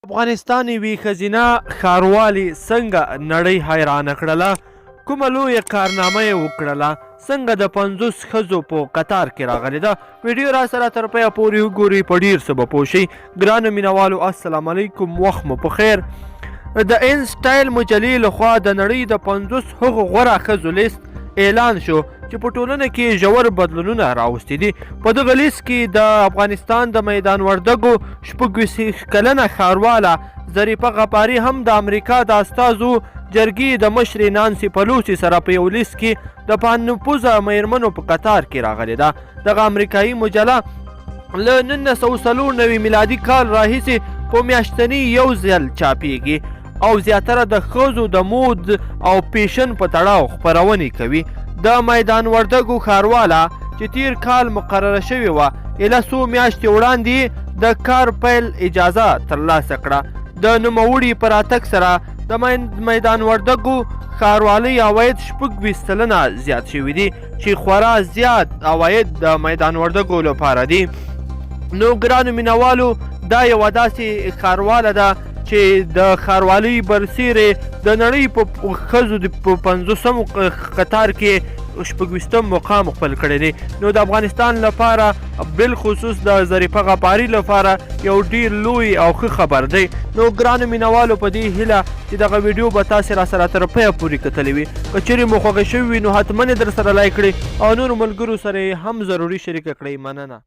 افغانستان یوې ښځینه ښاروالې څنګه نړۍ حیرانه کړله، کومه لویه کارنامه یې وکړله، څنګه د 50 ښځو په قطار کې راغلې ده. ویډیو را سره تر پایه پورې وګورئ، په ډېر څه به پوه شئ. ګرانو مینوالو السلام علیکم، وخت مو په خیر. د ان سټایل مجلې لخوا د نړۍ د 50 هغو غوره ښځو لیست اعلان شو چې په ټولنه کې ژور بدلونونه راوستي دي. په دغه لیست کې د افغانستان د میدان وردګو 26 کلنه ښارواله ظریفه غفاري هم د امریکا د استازو جرګې د مشرې نانسي پلوسي سره په یو لیست کې د پانپوزه میرمنو په قطار کې راغلې ده. دغه امریکایي مجله له 1994 میلادي کال راهیسې په میاشتني یو ځل چاپیږي او زیاتره د ښځو د مود او پیشن په تړاو خپرونې کوي. د میدان وردګو ښارواله چې تیر کال مقرره شوې وه، ایله څو میاشتې وړاندې د کار پیل اجازه ترلاسه کړه. د نوموړي په راتګ سره د میدان وردګو ښاروالۍ عواید 26 سلنه زیات شوي دي، چې خورا زیات عواید د میدان وردګو لپاره دي. نو ګرانو مینوالو، دا یوه داسې ښارواله ده چې د ښاروالۍ برسیرې د نړۍ په ښځو په 50 قطار کې 26 مقام خپل کړی دی. نو د افغانستان لپاره بالخصوص د ظریفه غفاري لپاره یو ډیر لوی او ښه خبر دی. نو ګرانو مینوالو، په دې هیله چې دغه ویډیو به تاسې را سره تر پایه پورې کتلی وي. که چیرې مو خوښه شوي وي نو حتما یې در سره لایک کړئ او نورو ملګرو سره یې هم ضروري شریکه کړئ. مننه.